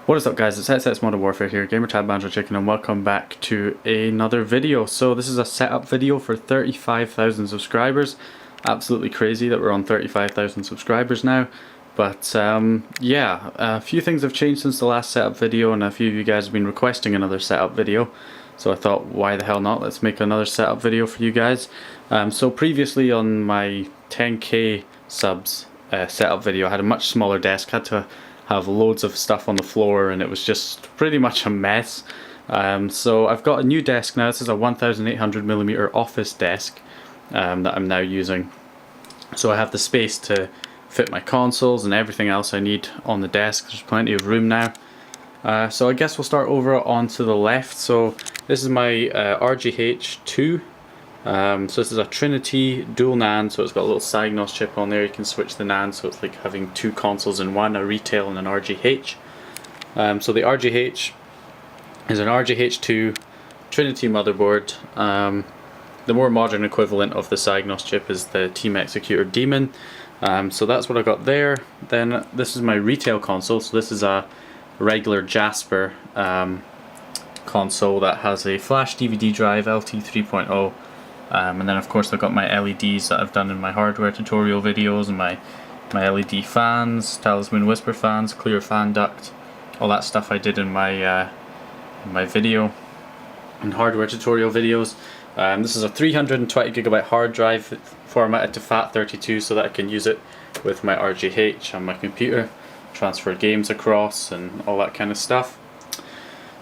What is up guys, it's Headsets Modern Warfare here, Gamertag Banjo Chicken, and welcome back to another video. So this is a setup video for 35,000 subscribers. Absolutely crazy that we're on 35,000 subscribers now. But yeah, a few things have changed since the last setup video, and a few of you guys have been requesting another setup video. So I thought, why the hell not, let's make another setup video for you guys. So previously on my 10k subs setup video, I had a much smaller desk, had to have loads of stuff on the floor, and it was just pretty much a mess. So I've got a new desk now. This is a 1800mm office desk that I'm now using. So I have the space to fit my consoles and everything else I need on the desk. There's plenty of room now. So I guess we'll start over onto the left. So this is my RGH2. So this is a Trinity dual NAND, so it's got a little Cygnus chip on there. You can switch the NAND, so it's like having two consoles in one, a retail and an RGH. So the RGH is an RGH2 Trinity motherboard. The more modern equivalent of the Cygnus chip is the Team Executor Demon. So that's what I got there. Then this is my retail console, so this is a regular Jasper console that has a flash DVD drive, LT 3.0. And then of course I've got my LEDs that I've done in my hardware tutorial videos, and my LED fans, Talisman Whisper fans, clear fan duct, all that stuff I did in my video and hardware tutorial videos. This is a 320GB hard drive formatted to FAT32 so that I can use it with my RGH on my computer, transfer games across and all that kind of stuff.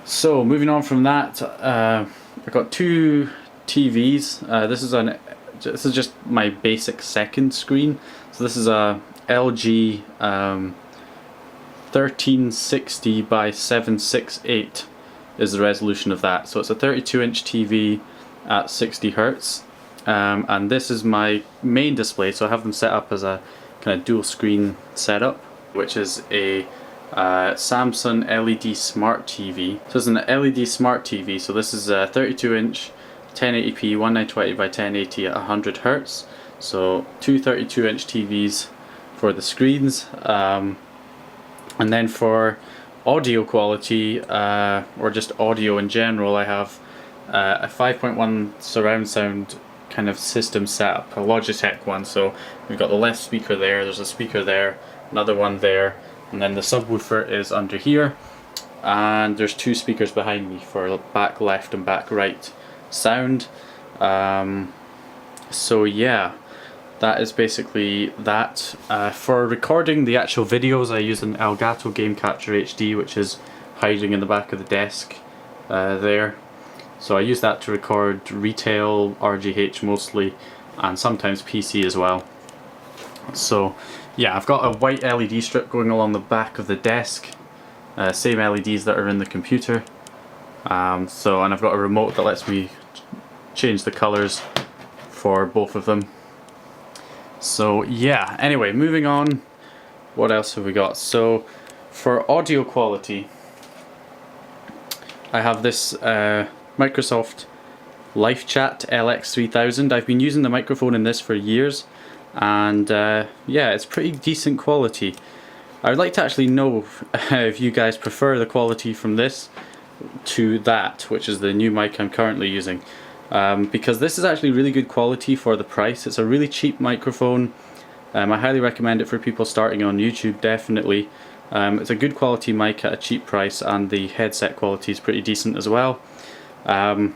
So moving on from that, I've got two TVs. This is just my basic second screen. So this is a LG 1360 by 768 is the resolution of that. So it's a 32-inch TV at 60 Hz, and this is my main display. So I have them set up as a kind of dual screen setup, which is a Samsung LED Smart TV. So it's an LED Smart TV. So this is a 32-inch 1080p 1920 by 1080 at 100 Hz. So two 32-inch TVs for the screens, and then for audio quality, or just audio in general, I have a 5.1 surround sound kind of system setup, a Logitech one. So we've got the left speaker there, there's a speaker there, another one there, and then the subwoofer is under here, and there's two speakers behind me for back left and back right sound. So yeah, that is basically that. For recording the actual videos, I use an Elgato Game Capture HD, which is hiding in the back of the desk there. So I use that to record retail, RGH mostly, and sometimes PC as well. So yeah, I've got a white LED strip going along the back of the desk, same LEDs that are in the computer. And I've got a remote that lets me change the colors for both of them. So yeah, anyway, moving on, what else have we got? So for audio quality, I have this Microsoft LifeChat LX3000. I've been using the microphone in this for years, and yeah, it's pretty decent quality. I would like to actually know if you guys prefer the quality from this to that, which is the new mic I'm currently using, because this is actually really good quality for the price. It's a really cheap microphone. I highly recommend it for people starting on YouTube, definitely. It's a good quality mic at a cheap price, and the headset quality is pretty decent as well. But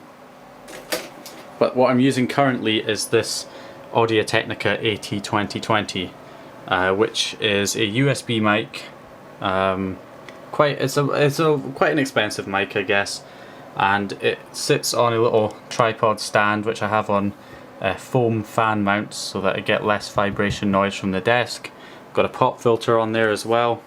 what I'm using currently is this Audio-Technica AT2020, which is a USB mic. It's quite an expensive mic, I guess, and it sits on a little tripod stand which I have on foam fan mounts so that I get less vibration noise from the desk. Got a pop filter on there as well,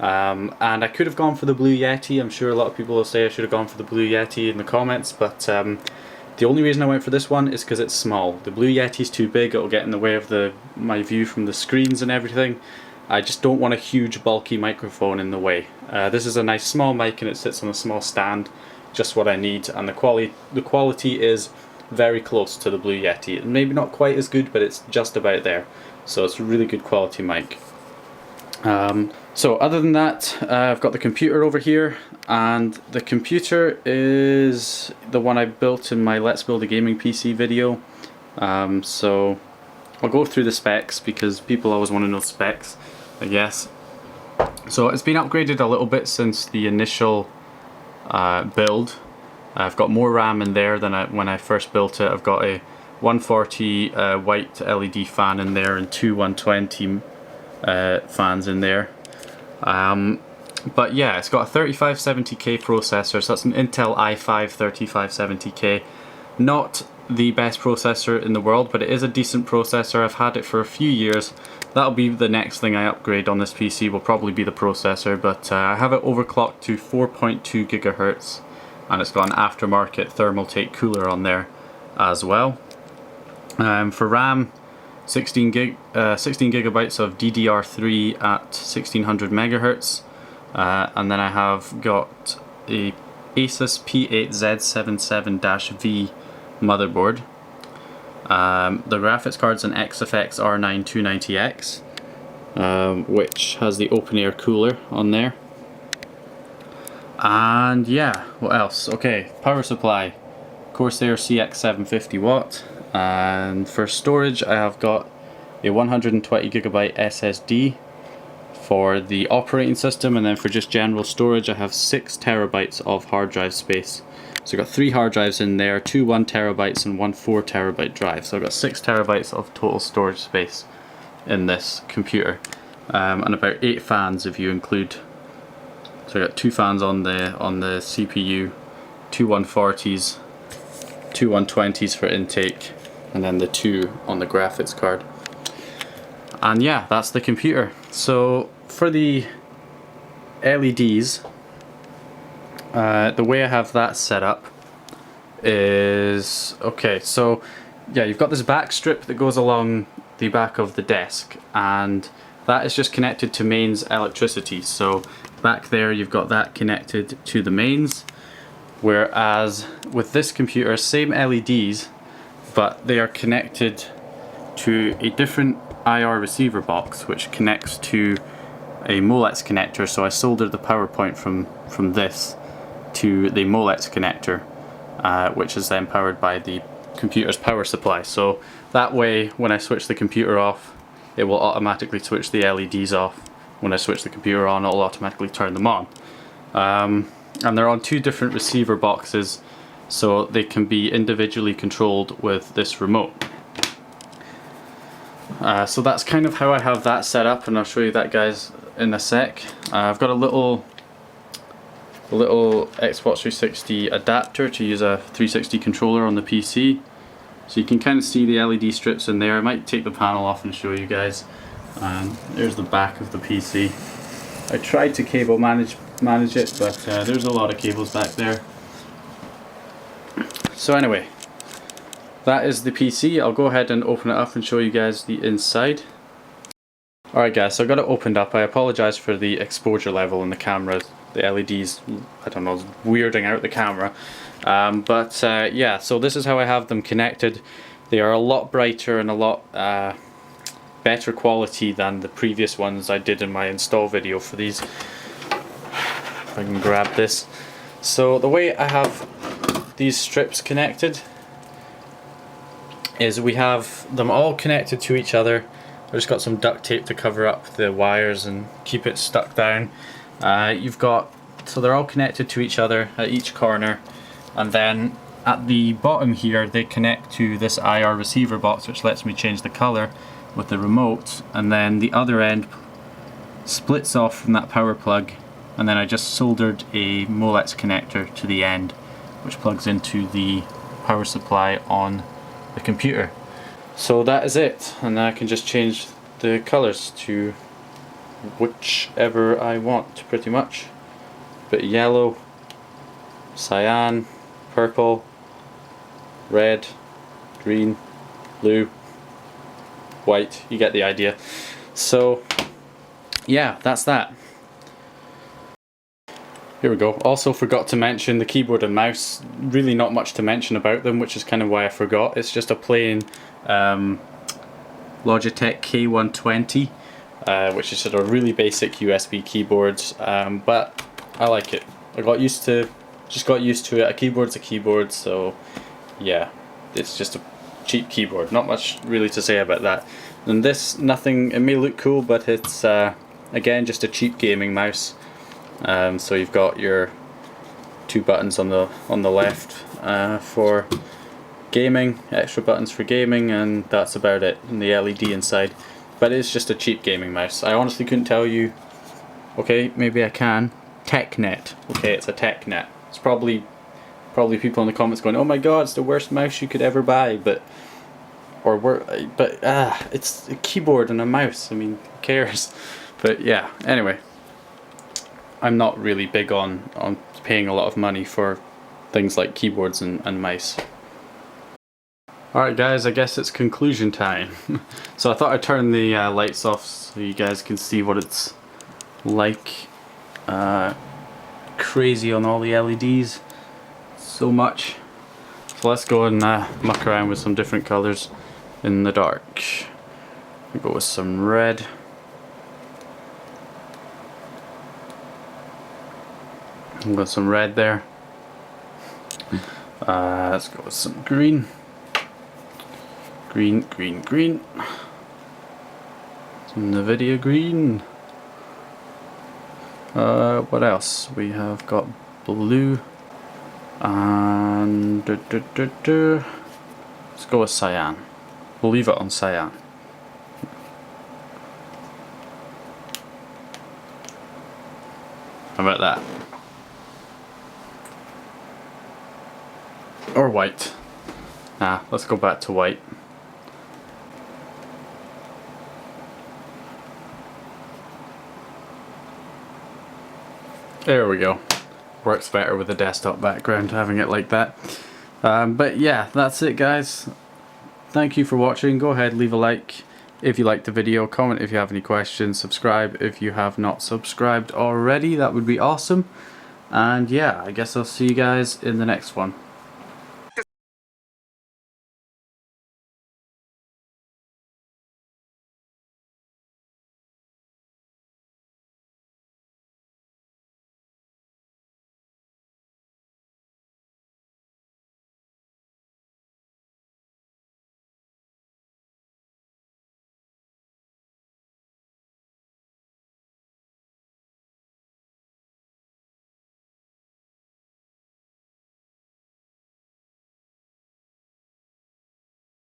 and I could have gone for the Blue Yeti. I'm sure a lot of people will say I should have gone for the Blue Yeti in the comments, but the only reason I went for this one is because it's small. The Blue Yeti's too big, it'll get in the way of my view from the screens and everything. I just don't want a huge bulky microphone in the way. This is a nice small mic and it sits on a small stand, just what I need, and the quality is very close to the Blue Yeti. Maybe not quite as good, but it's just about there. So it's a really good quality mic. So other than that, I've got the computer over here, and the computer is the one I built in my Let's Build a Gaming PC video. So I'll go through the specs because people always want to know specs, I guess. So it's been upgraded a little bit since the initial build. I've got more RAM in there than when I first built it. I've got a 140 white LED fan in there and two 120 fans in there. But yeah, it's got a 3570K processor, so that's an Intel i5 3570K. Not the best processor in the world, but it is a decent processor. I've had it for a few years. That'll be the next thing I upgrade on this PC, will probably be the processor, but I have it overclocked to 4.2 gigahertz, and it's got an aftermarket Thermaltake cooler on there as well. For RAM, 16 gigabytes of DDR3 at 1600 megahertz, and then I have got a Asus P8Z77-V motherboard. The graphics card's an XFX R9 290X, which has the open air cooler on there. And yeah, what else? Okay, power supply, Corsair CX750 watt. And for storage, I have got a 120 gigabyte SSD for the operating system, and then for just general storage I have 6 terabytes of hard drive space. So I've got 3 hard drives in there, 2 1 terabytes and 1 4 terabyte drive. So I've got 6 terabytes of total storage space in this computer, and about 8 fans if you include. So I got 2 fans on the CPU, 2 140s, 2 120s for intake, and then the 2 on the graphics card. And yeah, that's the computer. So for the LEDs, the way I have that set up is, okay, so yeah, you've got this back strip that goes along the back of the desk, and that is just connected to mains electricity. So back there you've got that connected to the mains, whereas with this computer, same LEDs, but they are connected to a different IR receiver box which connects to a Molex connector. So I soldered the power point from this to the Molex connector, which is then powered by the computer's power supply. So that way when I switch the computer off, it will automatically switch the LEDs off. When I switch the computer on, it will automatically turn them on. And they're on 2 different receiver boxes, so they can be individually controlled with this remote. So that's kind of how I have that set up, and I'll show you that, guys, in a sec. I've got a little Xbox 360 adapter to use a 360 controller on the PC, so you can kind of see the LED strips in there. I might take the panel off and show you guys. There's the back of the PC. I tried to cable manage it, but there's a lot of cables back there. So anyway, that is the PC. I'll go ahead and open it up and show you guys the inside. Alright guys, so I got it opened up. I apologise for the exposure level in the camera. The LEDs, I don't know, weirding out the camera. Yeah, so this is how I have them connected. They are a lot brighter and a lot better quality than the previous ones I did in my install video for these. If I can grab this. So the way I have these strips connected is we have them all connected to each other. I've just got some duct tape to cover up the wires and keep it stuck down. So they're all connected to each other at each corner, and then at the bottom here they connect to this IR receiver box, which lets me change the color with the remote, and then the other end splits off from that power plug, and then I just soldered a Molex connector to the end, which plugs into the power supply on the computer. So that is it, and then I can just change the colors to whichever I want, pretty much. Bit of yellow, cyan, purple, red, green, blue, white, you get the idea. So yeah, that's that. Here we go. Also forgot to mention the keyboard and mouse. Really not much to mention about them, which is kind of why I forgot. It's just a plain Logitech K120 which is sort of a really basic USB keyboard, but I like it. I got used to it. A keyboard's a keyboard, so yeah, it's just a cheap keyboard. Not much really to say about that. And this, nothing, it may look cool, but it's again just a cheap gaming mouse. So you've got your two buttons on the left for gaming, extra buttons for gaming, and that's about it, and the LED inside. But it's just a cheap gaming mouse. I honestly couldn't tell you. Okay, maybe I can. TechNet. Okay, it's a TechNet. It's probably people in the comments going, "Oh my God, it's the worst mouse you could ever buy." But it's a keyboard and a mouse. I mean, who cares? But yeah. Anyway, I'm not really big on paying a lot of money for things like keyboards and mice. Alright guys, I guess it's conclusion time. So I thought I'd turn the lights off so you guys can see what it's like. Crazy on all the LEDs. So much. So let's go and muck around with some different colours in the dark. We'll go with some red. I've got some red there. Let's go with some green. Green. Some NVIDIA green. What else? We have got blue. And let's go with cyan. We'll leave it on cyan. How about that? Or white. Nah, let's go back to white. There we go. Works better with the desktop background, having it like that. But yeah, that's it guys. Thank you for watching. Go ahead, leave a like if you liked the video, comment if you have any questions, subscribe if you have not subscribed already, that would be awesome. And yeah, I guess I'll see you guys in the next one.